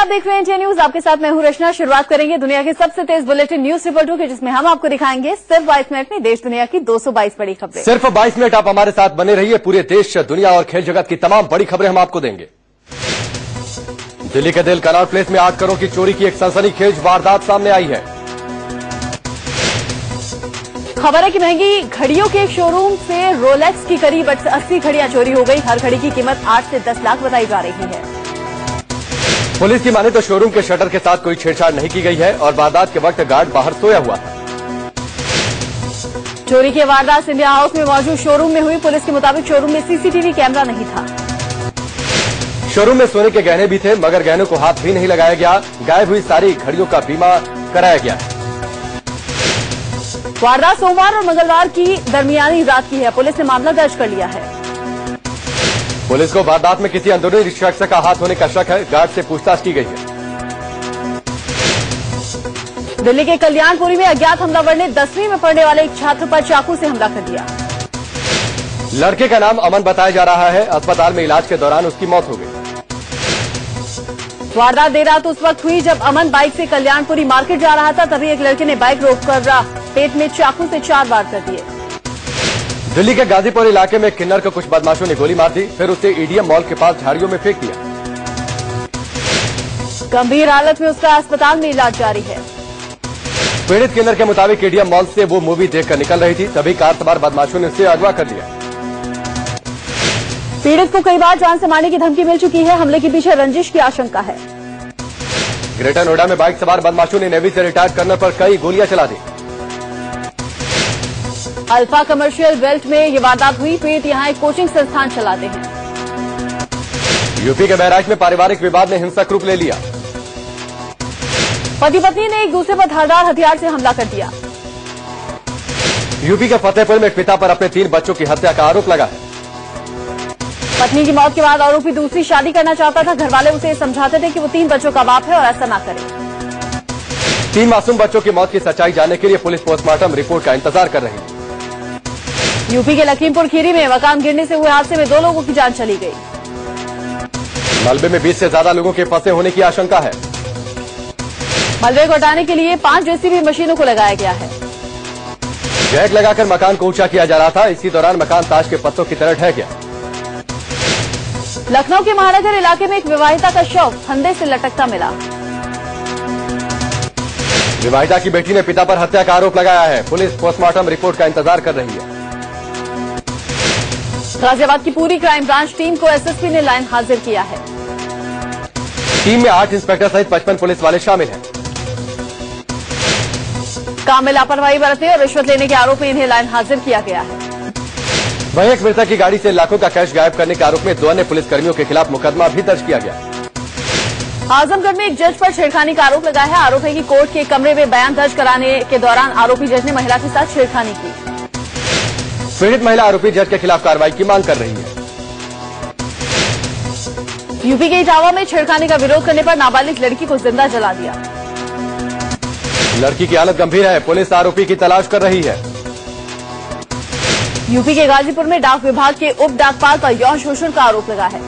आप देख रहे हैं इंडिया न्यूज। आपके साथ मैं हूं रचना। शुरुआत करेंगे दुनिया के सबसे तेज बुलेटिन न्यूज रिपोर्टों के, जिसमें हम आपको दिखाएंगे सिर्फ 22 मिनट में देश दुनिया की 222 बड़ी खबरें। सिर्फ 22 मिनट आप हमारे साथ बने रहिए। पूरे देश, दुनिया और खेल जगत की तमाम बड़ी खबरें हम आपको देंगे। दिल्ली के दिल कनॉट प्लेस में 8 करोड़ की चोरी की एक सनसनीखेज वारदात सामने आई है। खबर है कि महंगी घड़ियों के शोरूम से रोलेक्स की करीब 80 घड़ियां चोरी हो गई। हर घड़ी की कीमत 8 से 10 लाख बताई जा रही है। पुलिस की माने तो शोरूम के शटर के साथ कोई छेड़छाड़ नहीं की गई है और वारदात के वक्त गार्ड बाहर सोया हुआ था। चोरी की वारदात इंडिया हाउस में मौजूद शोरूम में हुई। पुलिस के मुताबिक शोरूम में सीसीटीवी कैमरा नहीं था। शोरूम में सोने के गहने भी थे, मगर गहनों को हाथ भी नहीं लगाया गया। गायब हुई सारी घड़ियों का बीमा कराया गया है। वारदात सोमवार और मंगलवार की दरमियानी रात की है। पुलिस ने मामला दर्ज कर लिया है। पुलिस को वारदात में किसी अंदरूनी शख्स का हाथ होने का शक है। गार्ड से पूछताछ की गई है। दिल्ली के कल्याणपुरी में अज्ञात हमलावर ने 10वीं में पढ़ने वाले एक छात्र पर चाकू से हमला कर दिया। लड़के का नाम अमन बताया जा रहा है। अस्पताल में इलाज के दौरान उसकी मौत हो गई। वारदात देर रात उस वक्त हुई जब अमन बाइक से कल्याणपुरी मार्केट जा रहा था। तभी एक लड़के ने बाइक रोककर पेट में चाकू से 4 वार कर दिए। दिल्ली के गाजीपुर इलाके में किन्नर को कुछ बदमाशों ने गोली मार दी, फिर उसे ईडीएम मॉल के पास झाड़ियों में फेंक दिया। गंभीर हालत में उसका अस्पताल में इलाज जारी है। पीड़ित किन्नर के मुताबिक ईडीएम मॉल से वो मूवी देखकर निकल रही थी, तभी कार सवार बदमाशों ने उसे अगवा कर लिया। पीड़ित को कई बार जान से मारने की धमकी मिल चुकी है। हमले के पीछे रंजिश की आशंका है। ग्रेटर नोएडा में बाइक सवार बदमाशों ने नेवी से रिटायर्ड कर्नल पर कई गोलियां चला दी। अल्फा कमर्शियल बेल्ट में ये वारदात हुई। पीड़ित यहां एक कोचिंग संस्थान चलाते हैं। यूपी के बहराइच में पारिवारिक विवाद ने हिंसक रूप ले लिया। पति पत्नी ने एक दूसरे पर धारदार हथियार से हमला कर दिया। यूपी के फतेहपुर में एक पिता पर अपने 3 बच्चों की हत्या का आरोप लगा है। पत्नी की मौत के बाद आरोपी दूसरी शादी करना चाहता था। घरवाले उसे समझाते थे कि वो 3 बच्चों का बाप है और ऐसा ना करे। 3 मासूम बच्चों की मौत की सच्चाई जानने के लिए पुलिस पोस्टमार्टम रिपोर्ट का इंतजार कर रही है। यूपी के लखीमपुर खीरी में मकान गिरने से हुए हादसे में 2 लोगों की जान चली गई। मलबे में 20 से ज्यादा लोगों के फंसे होने की आशंका है। मलबे को हटाने के लिए 5 जेसीबी मशीनों को लगाया गया है। जैक लगाकर मकान को ऊंचा किया जा रहा था। इसी दौरान मकान ताश के पत्तों की तरह ढह गया। लखनऊ के महानगर इलाके में एक विवाहिता का शव फंदे से लटकता मिला। विवाहिता की बेटी ने पिता पर हत्या का आरोप लगाया है। पुलिस पोस्टमार्टम रिपोर्ट का इंतजार कर रही है। गाजियाबाद की पूरी क्राइम ब्रांच टीम को एसएसपी ने लाइन हाजिर किया है। टीम में 8 इंस्पेक्टर सहित 55 पुलिस वाले शामिल हैं। काम में लापरवाही बरतने और रिश्वत लेने के आरोप में इन्हें लाइन हाजिर किया गया है। वहीं एक मृतक की गाड़ी से लाखों का कैश गायब करने के आरोप में 2 अन्य पुलिसकर्मियों के खिलाफ मुकदमा भी दर्ज किया गया। आजमगढ़ में एक जज पर छेड़खानी का आरोप लगा है। आरोप है कि कोर्ट के कमरे में बयान दर्ज कराने के दौरान आरोपी जज ने महिला के साथ छेड़खानी की। पीड़ित महिला आरोपी जज के खिलाफ कार्रवाई की मांग कर रही है। यूपी के इटावा में छेड़खानी का विरोध करने पर नाबालिग लड़की को जिंदा जला दिया। लड़की की हालत गंभीर है। पुलिस आरोपी की तलाश कर रही है। यूपी के गाजीपुर में डाक विभाग के उप डाकपाल पर यौन शोषण का आरोप लगा है।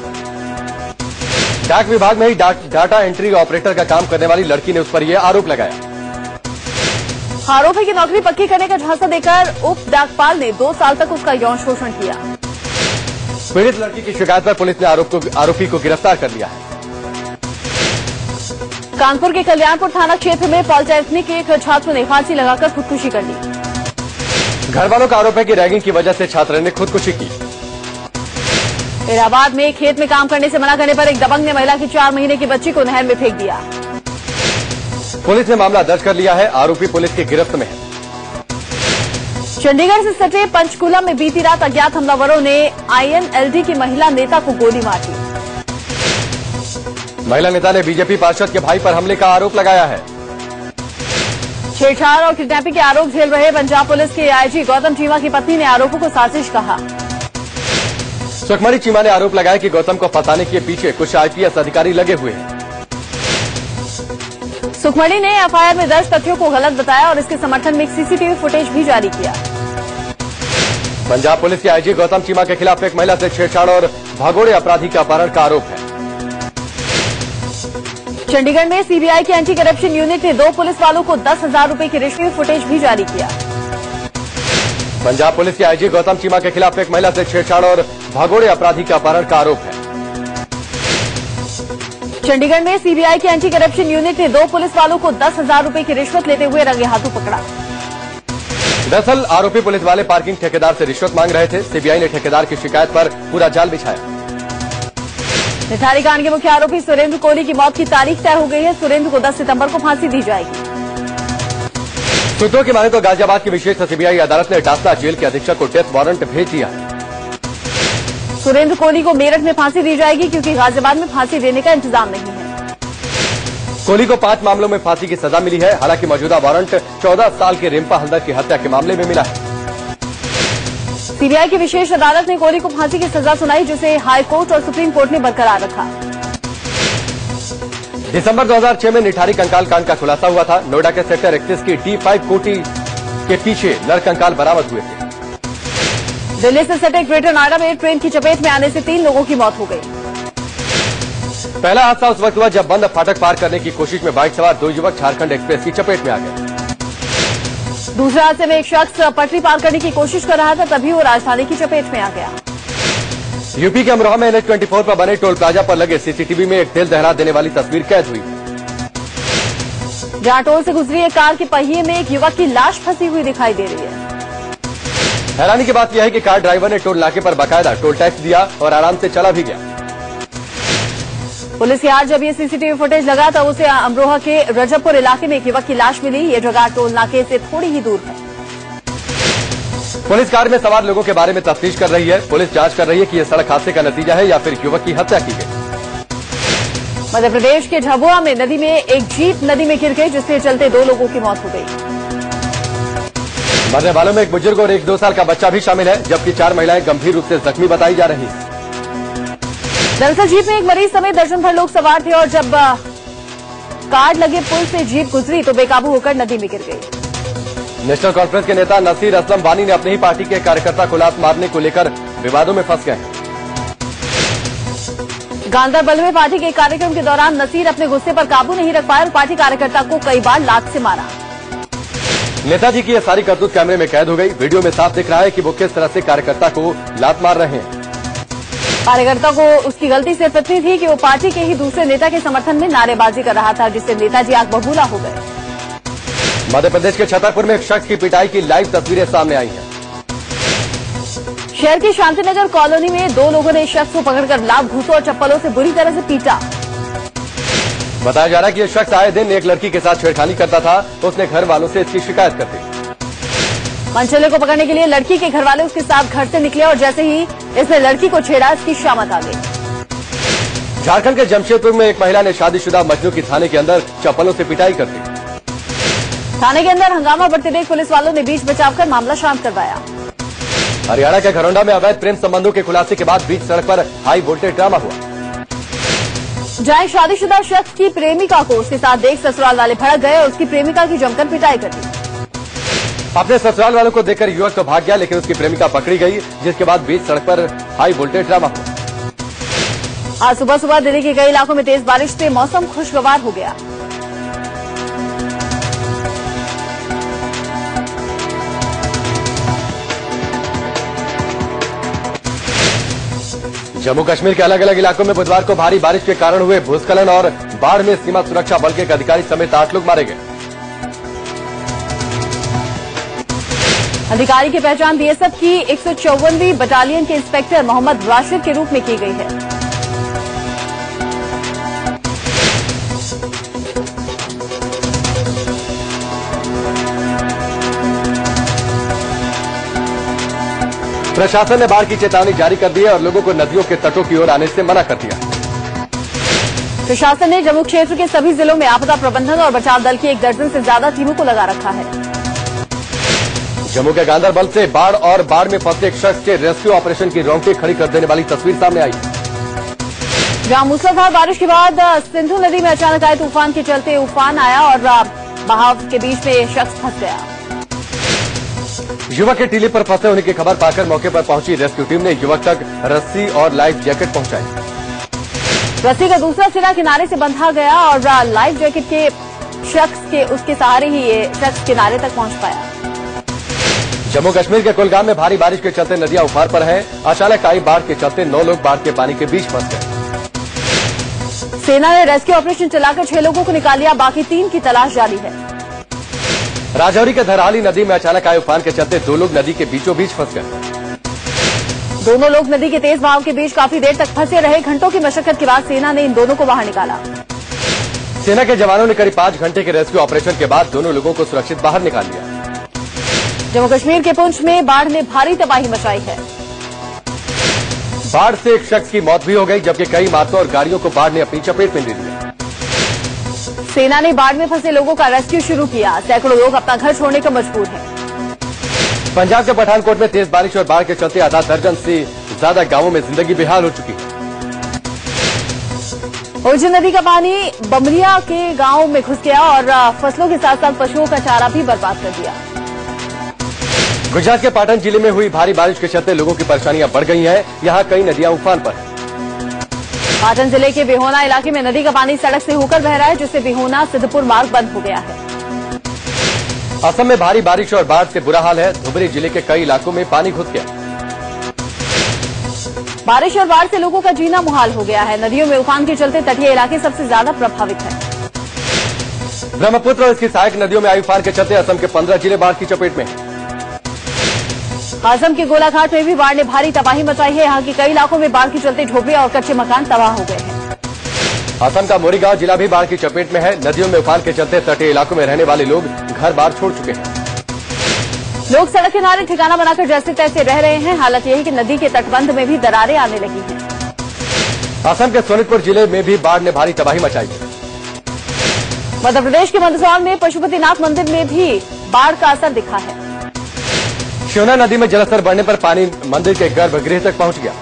डाक विभाग में ही डाटा एंट्री ऑपरेटर का काम करने वाली लड़की ने उस पर यह आरोप लगाया। आरोप है कि नौकरी पक्की करने का झांसा देकर उप डाकपाल ने 2 साल तक उसका यौन शोषण किया। पीड़ित लड़की की शिकायत पर पुलिस ने आरोपी को गिरफ्तार कर लिया है। कानपुर के कल्याणपुर थाना क्षेत्र में पॉलिटेक्निक के एक छात्र ने फांसी लगाकर खुदकुशी कर ली। घर वालों का आरोप है कि रैगिंग की वजह से छात्र ने खुदकुशी की। इलाहाबाद में खेत में काम करने से मना करने पर एक दबंग ने महिला की 4 महीने की बच्ची को नहर में फेंक दिया। पुलिस ने मामला दर्ज कर लिया है। आरोपी पुलिस की गिरफ्त में है। चंडीगढ़ से सटे पंचकूला में बीती रात अज्ञात हमलावरों ने आईएनएलडी की महिला नेता को गोली मार दी। महिला नेता ने बीजेपी पार्षद के भाई पर हमले का आरोप लगाया है। छेड़छाड़ और किडनैपिंग के आरोप झेल रहे पंजाब पुलिस के आईजी गौतम चीमा की पत्नी ने आरोपों को साजिश कहा। सुखमणी चीमा ने आरोप लगाया कि गौतम को फंसाने के पीछे कुछ आईपीएस अधिकारी लगे हुए हैं। सुखमणी ने एफआईआर में दर्ज तथ्यों को गलत बताया और इसके समर्थन में एक सीसीटीवी फुटेज भी जारी किया। पंजाब पुलिस के आईजी गौतम चीमा के खिलाफ एक महिला से छेड़छाड़ और भगोड़े अपराधी का अपहरण का आरोप है। चंडीगढ़ में सीबीआई की एंटी करप्शन यूनिट ने 2 पुलिस वालों को 10,000 रुपए की रिश्वत फुटेज भी जारी किया। पंजाब पुलिस के आईजी गौतम चीमा के खिलाफ एक महिला से छेड़छाड़ और भगोड़े अपराधी का अपहरण का आरोप है। चंडीगढ़ में सीबीआई की एंटी करप्शन यूनिट ने 2 पुलिस वालों को 10,000 रुपए की रिश्वत लेते हुए रंगे हाथों पकड़ा। दरअसल आरोपी पुलिस वाले पार्किंग ठेकेदार से रिश्वत मांग रहे थे। सीबीआई ने ठेकेदार की शिकायत पर पूरा जाल बिछाया। निठारी कांड के मुख्य आरोपी सुरेंद्र कोहली की मौत की तारीख तय हो गई है। सुरेंद्र को 10 सितंबर को फांसी दी जाएगी। सूत्रों की माने तो गाजियाबाद की विशेष सीबीआई अदालत ने डासना जेल के अधीक्षक को डेथ वारंट भेज दिया है। सुरेंद्र कोहली को मेरठ में फांसी दी जाएगी क्योंकि गाजियाबाद में फांसी देने का इंतजाम नहीं है। कोहली को 5 मामलों में फांसी की सजा मिली है। हालांकि मौजूदा वारंट 14 साल के रिम्पा हल्दर की हत्या के मामले में मिला है। सीबीआई की विशेष अदालत ने कोहली को फांसी की सजा सुनाई, जिसे हाई कोर्ट और सुप्रीम कोर्ट ने बरकरार रखा। दिसंबर 2006 में निठारी कंकाल कांड का खुलासा हुआ था। नोएडा के सेक्टर 31 की D5 कोठी के पीछे नर कंकाल बरामद हुए थे। दिल्ली से सटे ग्रेटर नोएडा में ट्रेन की चपेट में आने से 3 लोगों की मौत हो गई। पहला हादसा उस वक्त हुआ जब बंद फाटक पार करने की कोशिश में बाइक सवार 2 युवक झारखंड एक्सप्रेस की चपेट में आ गए। दूसरे हादसे में एक शख्स पटरी पार करने की कोशिश कर रहा था, तभी वो राजधानी की चपेट में आ गया। यूपी के अमरोहा में NH24 पर बने टोल प्लाजा पर लगे सीसीटीवी में एक दिल दहला देने वाली तस्वीर कैद हुई। जहां टोल से गुजरी एक कार के पहिए में एक युवक की लाश फंसी हुई दिखाई दे रही है। हैरानी की बात यह है कि कार ड्राइवर ने टोल नाके पर बाकायदा टोल टैक्स दिया और आराम से चला भी गया। पुलिस के हाथ जब ये सीसीटीवी फुटेज लगा तब उसे अमरोहा के रजबपुर इलाके में एक युवक की लाश मिली। ये जगह टोल नाके से थोड़ी ही दूर है। पुलिस कार में सवार लोगों के बारे में तफ्तीश कर रही है। पुलिस जांच कर रही है कि यह सड़क हादसे का नतीजा है या फिर युवक की हत्या की गई। मध्य प्रदेश के झाबुआ में नदी में एक जीप नदी में गिर गई, जिससे चलते 2 लोगों की मौत हो गई। मरने वालों में एक बुजुर्ग और एक 2 साल का बच्चा भी शामिल है, जबकि 4 महिलाएं गंभीर रूप से जख्मी बताई जा रही हैं। दरअसल जीप में एक मरीज समेत दर्जन भर लोग सवार थे और जब कार्ड लगे पुल से जीप गुजरी तो बेकाबू होकर नदी में गिर गई। नेशनल कॉन्फ्रेंस के नेता नसीर असलम वानी ने अपनी ही पार्टी के कार्यकर्ता को लात मारने को लेकर विवादों में फंस गए। गांधरबल में पार्टी के कार्यक्रम के दौरान नसीर अपने गुस्से पर काबू नहीं रख पाए और पार्टी कार्यकर्ता को कई बार लात से मारा। नेताजी की यह सारी करतूत कैमरे में कैद हो गई। वीडियो में साफ दिख रहा है कि वो किस तरह से कार्यकर्ता को लात मार रहे हैं। कार्यकर्ता को उसकी गलती सिर्फ इतनी थी कि वो पार्टी के ही दूसरे नेता के समर्थन में नारेबाजी कर रहा था, जिससे नेताजी आग बबूला हो गए। मध्य प्रदेश के छतरपुर में एक शख्स की पिटाई की लाइव तस्वीरें सामने आई हैं। शहर की शांतिनगर कॉलोनी में 2 लोगों ने इस शख्स को पकड़कर लात, घूंसों और चप्पलों से बुरी तरह से पीटा। बताया जा रहा है कि यह शख्स आए दिन एक लड़की के साथ छेड़खानी करता था। उसने घर वालों से इसकी शिकायत कर दी। मनचले को पकड़ने के लिए लड़की के घर वाले उसके साथ घर से निकले और जैसे ही इसने लड़की को छेड़ा, इसकी शामत आ गई। झारखंड के जमशेदपुर में एक महिला ने शादीशुदा मजनू की थाने के अंदर चप्पलों से पिटाई कर दी। थाने के अंदर हंगामा बढ़ते देख पुलिस वालों ने बीच बचाव कर मामला शांत करवाया। हरियाणा के घरौंडा में अवैध प्रेम संबंधों के खुलासे के बाद बीच सड़क पर हाई वोल्टेज ड्रामा हुआ। जहां शादीशुदा शख्स की प्रेमिका को उसके साथ देख ससुराल वाले भड़क गए और उसकी प्रेमिका की जमकर पिटाई कर दी। अपने ससुराल वालों को देखकर युवक तो भाग गया, लेकिन उसकी प्रेमिका पकड़ी गई, जिसके बाद बीच सड़क पर हाई वोल्टेज ड्रामा हुआ। आज सुबह सुबह दिल्ली के कई इलाकों में तेज बारिश से मौसम खुशगवार हो गया। जम्मू कश्मीर के अलग अलग इलाकों में बुधवार को भारी बारिश के कारण हुए भूस्खलन और बाढ़ में सीमा सुरक्षा बल के एक अधिकारी समेत 8 लोग मारे गए। अधिकारी की पहचान बीएसएफ की 154वीं बटालियन के इंस्पेक्टर मोहम्मद राशिद के रूप में की गई है। प्रशासन ने बाढ़ की चेतावनी जारी कर दी है और लोगों को नदियों के तटों की ओर आने से मना कर दिया। प्रशासन ने जम्मू क्षेत्र के सभी जिलों में आपदा प्रबंधन और बचाव दल की 1 दर्जन से ज्यादा टीमों को लगा रखा है। जम्मू के गांधरबल से बाढ़ और बाढ़ में फंसे एक शख्स के रेस्क्यू ऑपरेशन की रोंगटे खड़ी कर देने वाली तस्वीर सामने आई। जहां मूसलाधार बारिश के बाद सिंधु नदी में अचानक आए तूफान के चलते उफान आया और बहाव के बीच में शख्स फंस गया। युवक के टीले पर फंसे होने की खबर पाकर मौके पर पहुंची रेस्क्यू टीम ने युवक तक रस्सी और लाइफ जैकेट पहुंचाई। रस्सी का दूसरा सिरा किनारे से बंधा गया और लाइफ जैकेट के शख्स के उसके सहारे ही ये शख्स किनारे तक पहुंच पाया। जम्मू कश्मीर के कुलगाम में भारी बारिश के चलते नदियां उफान पर हैं। अचानक आई बाढ़ के चलते 9 लोग बाढ़ के पानी के बीच फंस गए। सेना ने रेस्क्यू ऑपरेशन चलाकर 6 लोगों को निकाल लिया, बाकी 3 की तलाश जारी है। राजौरी के धरहाली नदी में अचानक आए उफान के चलते 2 लोग नदी के बीचों बीच फंस गए। दोनों लोग नदी के तेज बहाव के बीच काफी देर तक फंसे रहे। घंटों की मशक्कत के बाद सेना ने इन दोनों को बाहर निकाला। सेना के जवानों ने करीब 5 घंटे के रेस्क्यू ऑपरेशन के बाद दोनों लोगों को सुरक्षित बाहर निकाल लिया। जम्मू कश्मीर के पुंछ में बाढ़ ने भारी तबाही मचाई है। बाढ़ से एक शख्स की मौत भी हो गई, जबकि कई इमारतों और गाड़ियों को बाढ़ ने अपनी चपेट में ले लिया। सेना ने बाढ़ में फंसे लोगों का रेस्क्यू शुरू किया। सैकड़ों लोग अपना घर छोड़ने को मजबूर हैं। पंजाब के पठानकोट में तेज बारिश और बाढ़ के चलते आधा दर्जन से ज्यादा गांवों में जिंदगी बेहाल हो चुकी है। उर्जी नदी का पानी बमरिया के गांव में घुस गया और फसलों के साथ साथ पशुओं का चारा भी बर्बाद कर दिया। गुजरात के पाटन जिले में हुई भारी बारिश के चलते लोगों की परेशानियां बढ़ गई हैं। यहां कई नदियां उफान पर हैं। पाटन जिले के बिहोना इलाके में नदी का पानी सड़क से होकर बह रहा है, जिससे बिहोना सिद्धपुर मार्ग बंद हो गया है। असम में भारी बारिश और बाढ़ से बुरा हाल है। धुबरी जिले के कई इलाकों में पानी घुस गया। बारिश और बाढ़ से लोगों का जीना मुहाल हो गया है। नदियों में उफान के चलते तटीय इलाके सबसे ज्यादा प्रभावित हैं। ब्रह्मपुत्र और इसकी सहायक नदियों में आई उफान के चलते असम के 15 जिले बाढ़ की चपेट में हैं। असम के गोलाघाट में भी बाढ़ ने भारी तबाही मचाई है। यहाँ के कई इलाकों में बाढ़ के चलते झोपड़ियां और कच्चे मकान तबाह हो गए हैं। असम का मोरीगांव जिला भी बाढ़ की चपेट में है। नदियों में उफान के चलते तटीय इलाकों में रहने वाले लोग घर बार छोड़ चुके हैं। लोग सड़क किनारे ठिकाना बनाकर जैसे तैसे रह रहे हैं। हालत यह है कि नदी के तटबंध में भी दरारें आने लगी हैं। असम के सोनितपुर जिले में भी बाढ़ ने भारी तबाही मचाई है। मध्य प्रदेश के मंदसौर में पशुपतिनाथ मंदिर में भी बाढ़ का असर दिखा है। शिवना नदी में जलस्तर बढ़ने पर पानी मंदिर के गर्भगृह तक पहुंच गया।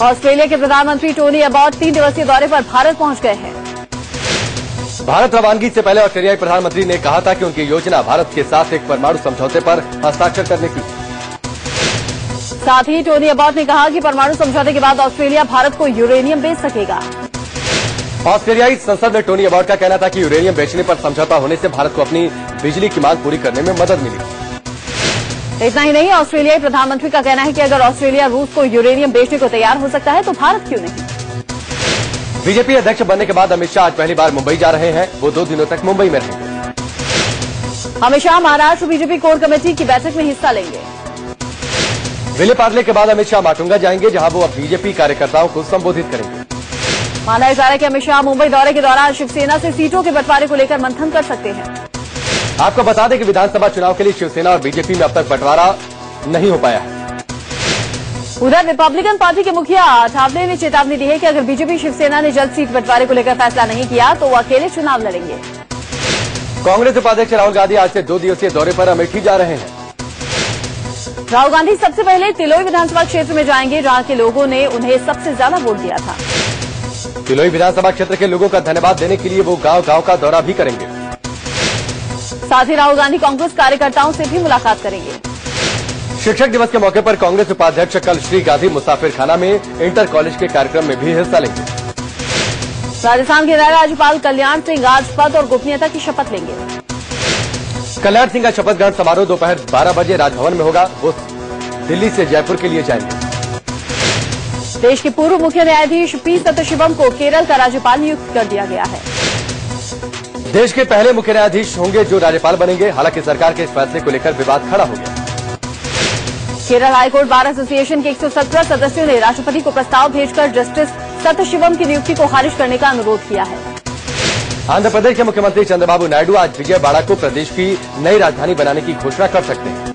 ऑस्ट्रेलिया के प्रधानमंत्री टोनी अबॉट 3 दिवसीय दौरे पर भारत पहुंच गए हैं। भारत रवानगी से पहले ऑस्ट्रेलियाई प्रधानमंत्री ने कहा था कि उनकी योजना भारत के साथ एक परमाणु समझौते पर हस्ताक्षर करने की। साथ ही टोनी अबॉट ने कहा कि परमाणु समझौते के बाद ऑस्ट्रेलिया भारत को यूरेनियम बेच सकेगा। ऑस्ट्रेलियाई संसद में टोनी अबॉट का कहना था कि यूरेनियम बेचने पर समझौता होने से भारत को अपनी बिजली की मांग पूरी करने में मदद मिली। इतना ही नहीं, ऑस्ट्रेलियाई प्रधानमंत्री का कहना है कि अगर ऑस्ट्रेलिया रूस को यूरेनियम बेचने को तैयार हो सकता है तो भारत क्यों नहीं। बीजेपी अध्यक्ष बनने के बाद अमित शाह आज पहली बार मुंबई जा रहे हैं। वो 2 दिनों तक मुंबई में रहेंगे। Amit Shah Maharashtra BJP core committee की बैठक में हिस्सा लेंगे। विले पार्ले के बाद अमित शाह माटुंगा जाएंगे, जहां वो अब बीजेपी कार्यकर्ताओं को संबोधित करेंगे। माना जा रहा है कि अमित शाह मुंबई दौरे के दौरान शिवसेना से सीटों के बंटवारे को लेकर मंथन कर सकते हैं। आपको बता दें कि विधानसभा चुनाव के लिए शिवसेना और बीजेपी में अब तक बंटवारा नहीं हो पाया है। उधर रिपब्लिकन पार्टी के मुखिया ठाकरे ने चेतावनी दी है कि अगर बीजेपी शिवसेना ने जल्द सीट बंटवारे को लेकर फैसला नहीं किया तो वो अकेले चुनाव लड़ेंगे। कांग्रेस उपाध्यक्ष राहुल गांधी आज से 2 दिवसीय दौरे पर अमेठी जा रहे हैं। राहुल गांधी सबसे पहले तिलोई विधानसभा क्षेत्र में जाएंगे, जहां के लोगों ने उन्हें सबसे ज्यादा वोट दिया था। तिलोई विधानसभा क्षेत्र के लोगों का धन्यवाद देने के लिए वो गांव-गांव का दौरा भी करेंगे। साथ ही राहुल गांधी कांग्रेस कार्यकर्ताओं से भी मुलाकात करेंगे। शिक्षक दिवस के मौके पर कांग्रेस उपाध्यक्ष कल श्री गांधी मुसाफिर खाना में इंटर कॉलेज के कार्यक्रम में भी हिस्सा लेंगे। राजस्थान के नए राज्यपाल कल्याण सिंह आज पद और गोपनीयता की शपथ लेंगे। कल्याण सिंह का शपथ ग्रहण समारोह दोपहर 12 बजे राजभवन में होगा। वो दिल्ली से जयपुर के लिए जाएंगे। देश के पूर्व मुख्य न्यायाधीश पी सत्यशिवम को केरल का राज्यपाल नियुक्त कर दिया गया है। देश के पहले मुख्य न्यायाधीश होंगे जो राज्यपाल बनेंगे। हालांकि सरकार के इस फैसले को लेकर विवाद खड़ा हो गया। केरल हाईकोर्ट बार एसोसिएशन के 117 सदस्यों ने राष्ट्रपति को प्रस्ताव भेजकर जस्टिस सत्यशिवम की नियुक्ति को खारिज करने का अनुरोध किया है। आंध्र प्रदेश के मुख्यमंत्री चंद्रबाबू नायडू आज विजयवाड़ा को प्रदेश की नई राजधानी बनाने की घोषणा कर सकते हैं।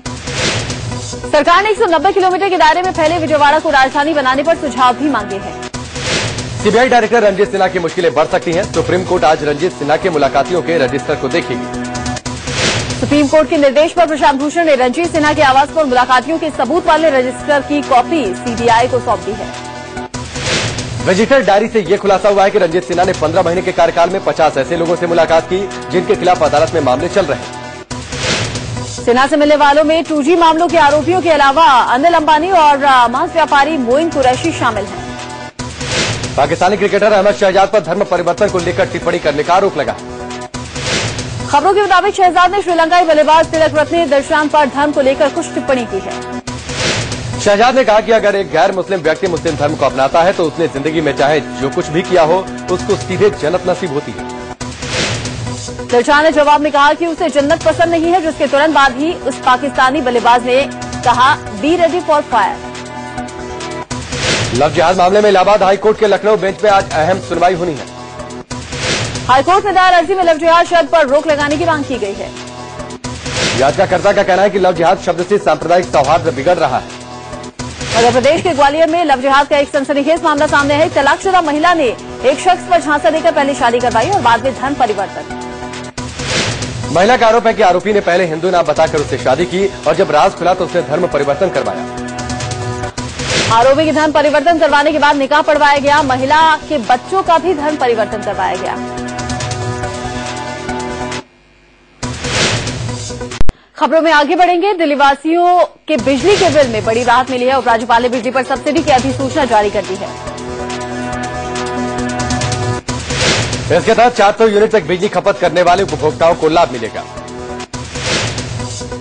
सरकार ने 190 किलोमीटर के दायरे में फैले विजयवाड़ा को राजधानी बनाने पर सुझाव भी मांगे हैं। सीबीआई डायरेक्टर रंजीत सिन्हा की मुश्किलें बढ़ सकती हैं। सुप्रीम कोर्ट आज रंजीत सिन्हा के मुलाकातियों के रजिस्टर को देखेगी। सुप्रीम कोर्ट के निर्देश पर प्रशांत भूषण ने रंजीत सिन्हा के आवास पर मुलाकातियों के सबूत वाले रजिस्टर की कॉपी सीबीआई को सौंप दी है। रजिस्टर्ड डायरी से यह खुलासा हुआ है कि रंजीत सिन्हा ने 15 महीने के कार्यकाल में 50 ऐसे लोगों से मुलाकात की जिनके खिलाफ अदालत में मामले चल रहे हैं। सिन्हा से मिलने वालों में 2G मामलों के आरोपियों के अलावा अनिल अंबानी और मांस व्यापारी मोइन कुरैशी शामिल हैं। पाकिस्तानी क्रिकेटर अहमद शहजाद पर धर्म परिवर्तन को लेकर टिप्पणी करने का आरोप लगा। खबरों के मुताबिक शहजाद ने श्रीलंकाई बल्लेबाज तिलक रत्ने दिलशान पर धर्म को लेकर कुछ टिप्पणी की है। शहजाद ने कहा कि अगर एक गैर मुस्लिम व्यक्ति मुस्लिम धर्म को अपनाता है तो उसने जिंदगी में चाहे जो कुछ भी किया हो उसको सीधे जन्नत नसीब होती है। दिलशान ने जवाब में कहा कि उसे जन्नत पसंद नहीं है, जिसके तुरंत बाद ही उस पाकिस्तानी बल्लेबाज ने कहा be ready for fire. Love जिहाद मामले में इलाहाबाद हाईकोर्ट के लखनऊ बेंच में आज अहम सुनवाई होनी है। हाईकोर्ट में दायर अर्जी में लव जिहाद शब्द पर रोक लगाने की मांग की गई है। याचिकाकर्ता का कहना है कि लव जिहाद शब्द से सांप्रदायिक सौहार्द बिगड़ रहा है। मध्य प्रदेश के ग्वालियर में लव जिहाद का एक सनसनीखेज मामला सामने है। तलाकशुदा महिला ने एक शख्स पर झांसा देकर पहले शादी करवाई और बाद में धर्म परिवर्तन। महिला का आरोप है कि आरोपी ने पहले हिंदू नाम बताकर उससे शादी की और जब राज खुला तो उसने धर्म परिवर्तन करवाया। आरोपी की धर्म परिवर्तन करवाने के बाद निकाह पढ़वाया गया। महिला के बच्चों का भी धर्म परिवर्तन करवाया गया। खबरों में आगे बढ़ेंगे। दिल्ली वासियों के बिजली के बिल में बड़ी राहत मिली है। उपराज्यपाल ने बिजली पर सब्सिडी की अधिसूचना जारी कर दी है। इसके तहत 400 यूनिट तक बिजली खपत करने वाले उपभोक्ताओं को लाभ मिलेगा।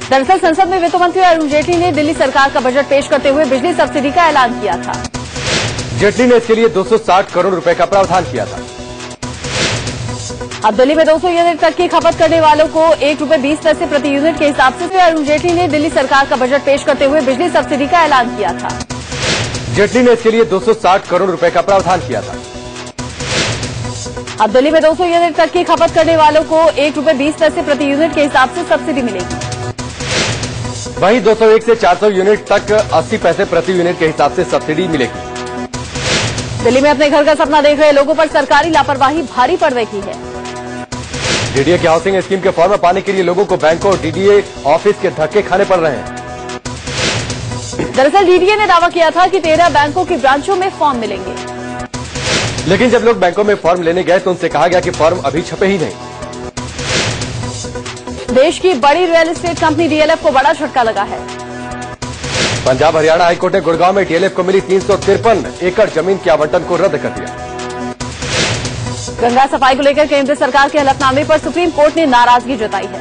दरअसल संसद में वित्त मंत्री अरुण जेटली ने दिल्ली सरकार का बजट पेश करते हुए बिजली सब्सिडी का ऐलान किया था। जेटली ने इसके लिए 260 करोड़ रुपए का प्रावधान किया था। अब दिल्ली में 200 यूनिट तक की खपत करने वालों को ₹1.20 प्रति यूनिट के हिसाब से अरुण जेटली ने दिल्ली सरकार का बजट पेश करते हुए बिजली सब्सिडी का ऐलान किया था। जेटली ने इसके लिए 260 करोड़ रुपए का प्रावधान किया था। अब दिल्ली में 200 यूनिट तक की खपत करने वालों को ₹1.20 प्रति यूनिट के हिसाब से सब्सिडी मिलेगी। वहीं 201 से 400 यूनिट तक 80 पैसे प्रति यूनिट के हिसाब से सब्सिडी मिलेगी। दिल्ली में अपने घर का सपना देख रहे लोगों पर सरकारी लापरवाही भारी पड़ रही है। डीडीए की हाउसिंग स्कीम के फॉर्म पाने के लिए लोगों को बैंकों और डीडीए ऑफिस के धक्के खाने पड़ रहे हैं। दरअसल डीडीए ने दावा किया था कि 13 बैंकों की ब्रांचों में फॉर्म मिलेंगे, लेकिन जब लोग बैंकों में फॉर्म लेने गए तो उनसे कहा गया कि फॉर्म अभी छपे ही नहीं। देश की बड़ी रियल एस्टेट कंपनी डीएलएफ को बड़ा झटका लगा है। पंजाब हरियाणा हाईकोर्ट ने गुड़गांव में डीएलएफ को मिली 353 एकड़ जमीन के आवंटन को रद्द कर दिया। गंगा सफाई को लेकर केंद्र सरकार के हलफनामे पर सुप्रीम कोर्ट ने नाराजगी जताई है।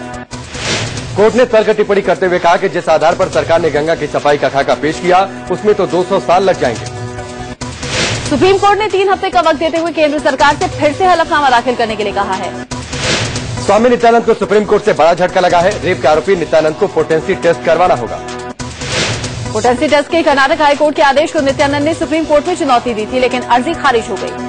कोर्ट ने तर्क टिप्पणी करते हुए कहा कि जिस आधार पर सरकार ने गंगा की सफाई का खाका पेश किया उसमें तो 200 साल लग जाएंगे। सुप्रीम कोर्ट ने 3 हफ्ते का वक्त देते हुए केंद्र सरकार से फिर से हलफनामा दाखिल करने के लिए कहा है। स्वामी नित्यानंद को सुप्रीम कोर्ट से बड़ा झटका लगा है। रेप के आरोपी नित्यानंद को पोटेंसी टेस्ट करवाना होगा। पोटेंसी टेस्ट के कर्नाटक हाईकोर्ट के आदेश को नित्यानंद ने सुप्रीम कोर्ट में चुनौती दी थी, लेकिन अर्जी खारिज हो गई।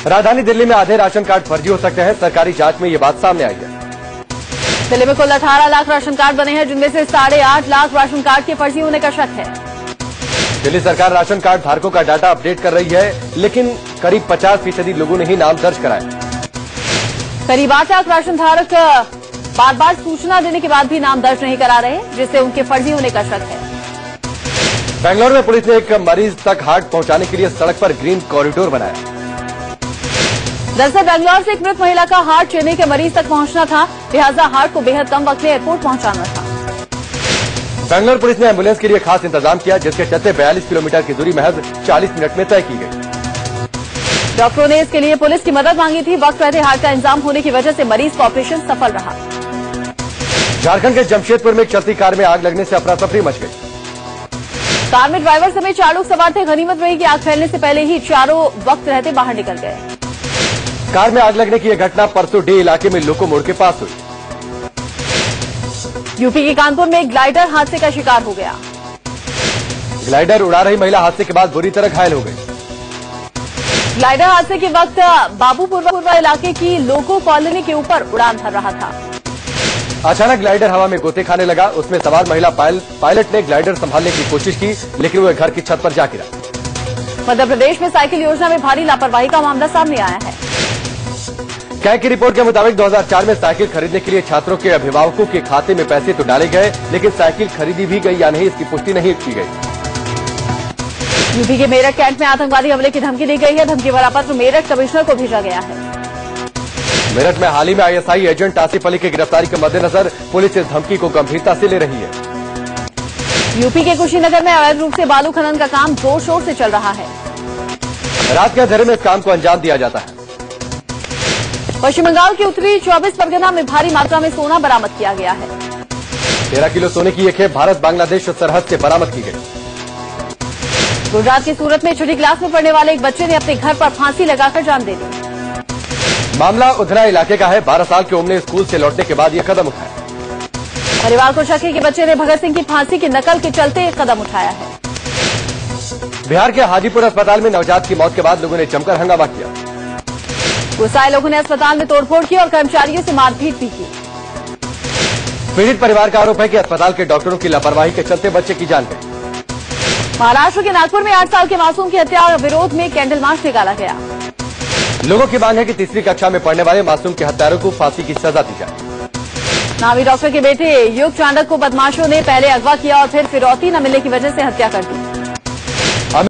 राजधानी दिल्ली में आधे राशन कार्ड फर्जी हो सकते हैं। सरकारी जांच में ये बात सामने आई है। दिल्ली में कुल 18 लाख राशन कार्ड बने हैं, जिनमें से 8.5 लाख राशन कार्ड के फर्जी होने का शक है। दिल्ली सरकार राशन कार्ड धारकों का डाटा अपडेट कर रही है, लेकिन करीब 50% लोगों ने ही नाम दर्ज कराए। करीब 8 लाख राशन धारक बार बार सूचना देने के बाद भी नाम दर्ज नहीं करा रहे, जिससे उनके फर्जी होने का शक है। बेंगलुरु में पुलिस ने एक मरीज तक हार्ट पहुंचाने के लिए सड़क पर ग्रीन कॉरिडोर बनाया। दरअसल बेंगलुरु से एक मृत महिला का हार्ट चेन्नई के मरीज तक पहुंचना था, लिहाजा हार्ट को बेहद कम वक्त में एयरपोर्ट पहुंचाना था। बेंगलुरु पुलिस ने एम्बुलेंस के लिए खास इंतजाम किया, जिसके चलते 42 किलोमीटर की दूरी महज 40 मिनट में तय की गई। डॉक्टरों ने इसके लिए पुलिस की मदद मांगी थी। वक्त रहते हार्ट का इंतजाम होने की वजह से मरीज का ऑपरेशन सफल रहा। झारखंड के जमशेदपुर में एक चलती कार में आग लगने से अफरा तफरी मच गई। कार में ड्राइवर समेत 4 लोग सवार थे। गनीमत रही कि आग फैलने से पहले ही चारों वक्त रहते बाहर निकल गए। कार में आग लगने की यह घटना परसों डे इलाके में लोको मोड़ के पास हुई। यूपी के कानपुर में एक ग्लाइडर हादसे का शिकार हो गया। ग्लाइडर उड़ा रही महिला हादसे के बाद बुरी तरह घायल हो गई। ग्लाइडर हादसे के वक्त बाबूपुरवा इलाके की लोको कॉलोनी के ऊपर उड़ान भर रहा था। अचानक ग्लाइडर हवा में गोते खाने लगा। उसमें सवार महिला पायलट ने ग्लाइडर संभालने की कोशिश की, लेकिन वह घर की छत पर जा गिरा। मध्य प्रदेश में साइकिल योजना में भारी लापरवाही का मामला सामने आया है। कैग की रिपोर्ट के मुताबिक 2004 में साइकिल खरीदने के लिए छात्रों के अभिभावकों के खाते में पैसे तो डाले गए, लेकिन साइकिल खरीदी भी गई या नहीं इसकी पुष्टि नहीं की गई। यूपी के मेरठ कैंट में आतंकवादी हमले की धमकी दी गई है। धमकी भरा पत्र मेरठ कमिश्नर को भेजा गया है। मेरठ में हाल ही में आईएसआई एजेंट आसिफ अली की गिरफ्तारी के मद्देनजर पुलिस इस धमकी को गंभीरता से ले रही है। यूपी के कुशीनगर में अवैध रूप से बालू खनन का काम जोर शोर से चल रहा है। रात के अंधेरे में इस काम को अंजाम दिया जाता है। पश्चिम बंगाल के उत्तरी 24 परगना में भारी मात्रा में सोना बरामद किया गया है। 13 किलो सोने की यह खेप भारत बांग्लादेश सरहद से बरामद की गई। गुजरात की सूरत में छठी क्लास में पढ़ने वाले एक बच्चे ने अपने घर पर फांसी लगाकर जान दे दी। मामला उधना इलाके का है। 12 साल की उम्र ने स्कूल से लौटने के बाद यह कदम उठाया। परिवार को शक है कि बच्चे ने भगत सिंह की फांसी की नकल के चलते एक कदम उठाया है। बिहार के हाजीपुर अस्पताल में नवजात की मौत के बाद लोगों ने जमकर हंगामा किया। गुस्साए लोगों ने अस्पताल में तोड़फोड़ की और कर्मचारियों से मारपीट भी की। पीड़ित परिवार का आरोप है कि अस्पताल के डॉक्टरों की लापरवाही के चलते बच्चे की जान गई। महाराष्ट्र के नागपुर में 8 साल के मासूम की हत्या विरोध में कैंडल मार्च निकाला गया। लोगों की मांग है कि तीसरी कक्षा में पढ़ने वाले मासूम के हत्यारों को फांसी की सजा दी जाए। नामी डॉक्टर के बेटे युग चांडक को बदमाशों ने पहले अगवा किया और फिर फिरौती न मिलने की वजह से हत्या कर दी।